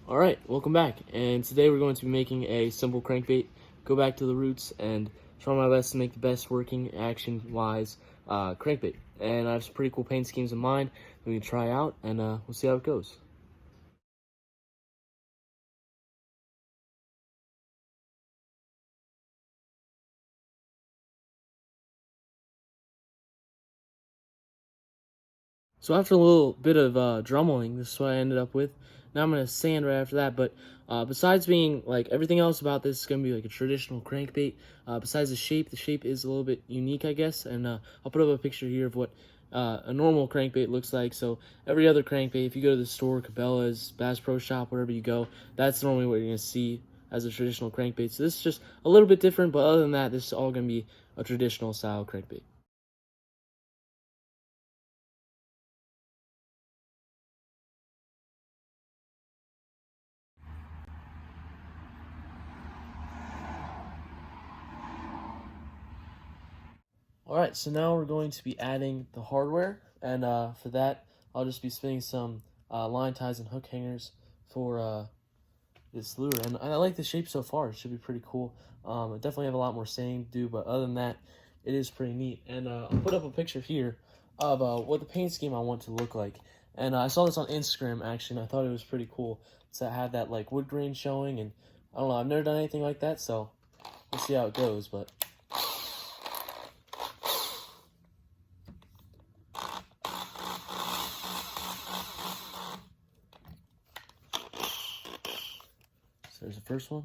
Alright, welcome back, and today we're going to be making a simple crankbait, go back to the roots, and try my best to make the best working, action-wise crankbait. And I have some pretty cool paint schemes in mind that we can try out, and we'll see how it goes. So after a little bit of drummeling, this is what I ended up with. Now I'm going to sand right after that, but besides being, like, everything else about this is going to be like a traditional crankbait. Besides the shape is a little bit unique, I guess, and I'll put up a picture here of what a normal crankbait looks like. So every other crankbait, if you go to the store, Cabela's, Bass Pro Shop, wherever you go, that's normally what you're going to see as a traditional crankbait. So this is just a little bit different, but other than that, this is all going to be a traditional style crankbait. Alright, so now we're going to be adding the hardware, and for that, I'll just be spinning some line ties and hook hangers for this lure. And I like the shape so far. It should be pretty cool. I definitely have a lot more sanding to do, but other than that, it is pretty neat. And I'll put up a picture here of what the paint scheme I want to look like. And I saw this on Instagram, actually, and I thought it was pretty cool to have that, like, wood grain showing. And I don't know, I've never done anything like that, so we'll see how it goes, but... So there's the first one.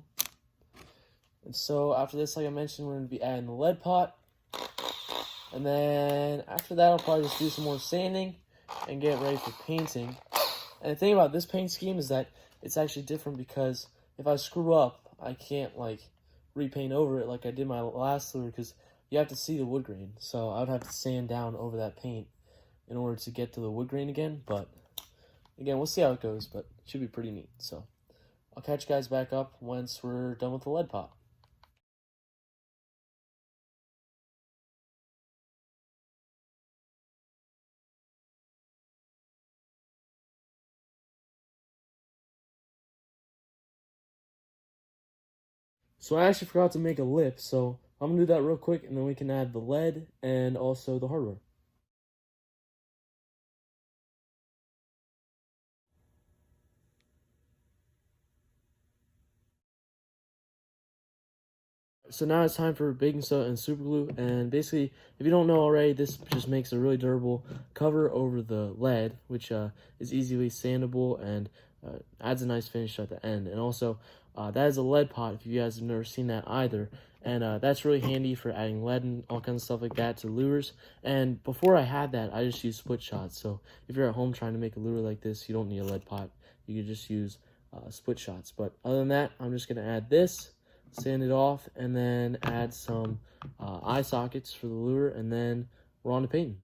And so after this, like I mentioned, we're going to be adding the lead pot. And then after that, I'll probably just do some more sanding and get ready for painting. And the thing about this paint scheme is that it's actually different because if I screw up, I can't, like, repaint over it like I did my last lure because you have to see the wood grain. So I would have to sand down over that paint in order to get to the wood grain again. But again, we'll see how it goes, but it should be pretty neat. So I'll catch you guys back up once we're done with the lead pot. So I actually forgot to make a lip, so I'm going to do that real quick, and then we can add the lead and also the hardware. So now it's time for baking soda and super glue, and basically, if you don't know already, this just makes a really durable cover over the lead, which is easily sandable and adds a nice finish at the end. And also, that is a lead pot, if you guys have never seen that either, and that's really handy for adding lead and all kinds of stuff like that to lures. And before I had that, I just used split shots, so if you're at home trying to make a lure like this, you don't need a lead pot. You can just use split shots. But other than that, I'm just going to add this, sand it off, and then add some eye sockets for the lure, and then we're on to painting.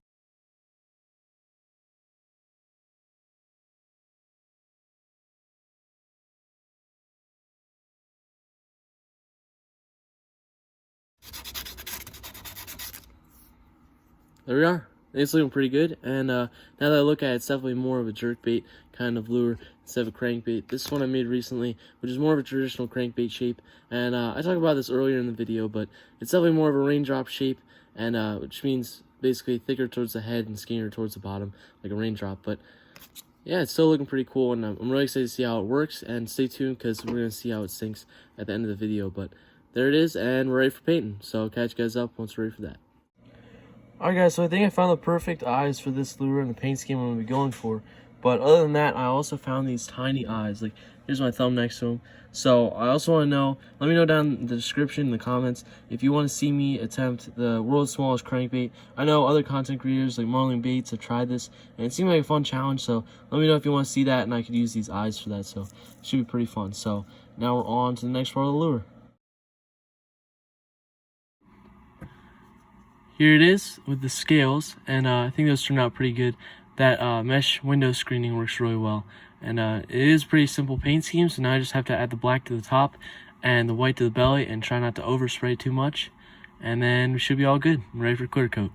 There we are. It's looking pretty good, and now that I look at it, it's definitely more of a jerkbait kind of lure instead of a crankbait. This one I made recently, which is more of a traditional crankbait shape, and I talked about this earlier in the video, but it's definitely more of a raindrop shape, and which means basically thicker towards the head and skinnier towards the bottom, like a raindrop. But yeah, it's still looking pretty cool, and I'm really excited to see how it works, and stay tuned because we're going to see how it sinks at the end of the video. But there it is, and we're ready for painting, so I'll catch you guys up once we're ready for that. Alright guys, so I think I found the perfect eyes for this lure and the paint scheme I'm going to be going for. But other than that, I also found these tiny eyes. Like, here's my thumb next to them. So I also want to know, let me know down in the description, in the comments, if you want to see me attempt the world's smallest crankbait. I know other content creators like Marlin Bates have tried this, and it seemed like a fun challenge. So let me know if you want to see that, and I could use these eyes for that. So it should be pretty fun. So now we're on to the next part of the lure. Here it is with the scales, and I think those turned out pretty good. That mesh window screening works really well, and it is a pretty simple paint scheme, so now I just have to add the black to the top and the white to the belly and try not to overspray too much, and then we should be all good. I'm ready for clear coat.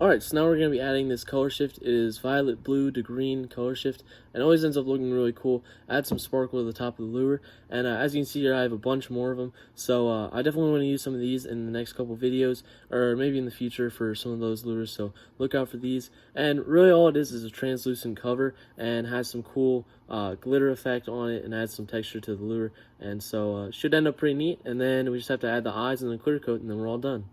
Alright, so now we're going to be adding this color shift. It is violet blue to green color shift, and it always ends up looking really cool. Add some sparkle to the top of the lure, and as you can see here, I have a bunch more of them, so I definitely want to use some of these in the next couple videos, or maybe in the future for some of those lures, so look out for these. And really all it is a translucent cover, and has some cool glitter effect on it, and adds some texture to the lure, and so should end up pretty neat. And then we just have to add the eyes and the clear coat, and then we're all done.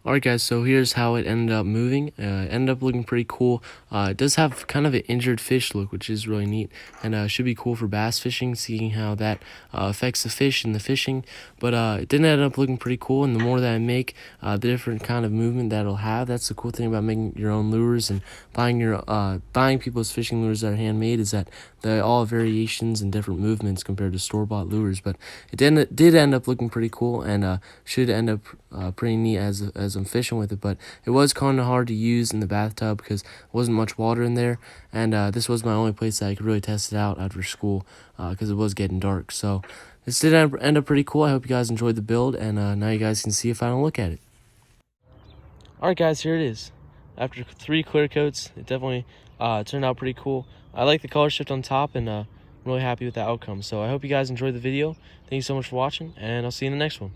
Alright guys, so here's how it ended up moving. It ended up looking pretty cool. It does have kind of an injured fish look, which is really neat, and should be cool for bass fishing, seeing how that affects the fish and the fishing. But it did end up looking pretty cool, and the more that I make, the different kind of movement that it'll have. That's the cool thing about making your own lures and buying people's fishing lures that are handmade, is that they all have variations and different movements compared to store-bought lures. But it did end up looking pretty cool, and should end up pretty neat as I'm fishing with it. But it was kind of hard to use in the bathtub because there wasn't much water in there, and this was my only place that I could really test it out after school because it was getting dark. So this did end up pretty cool. I hope you guys enjoyed the build, and now you guys can see a final look at it. Alright guys, here it is. After 3 clear coats, it definitely turned out pretty cool. I like the color shift on top, and I'm really happy with the outcome. So I hope you guys enjoyed the video. Thank you so much for watching, and I'll see you in the next one.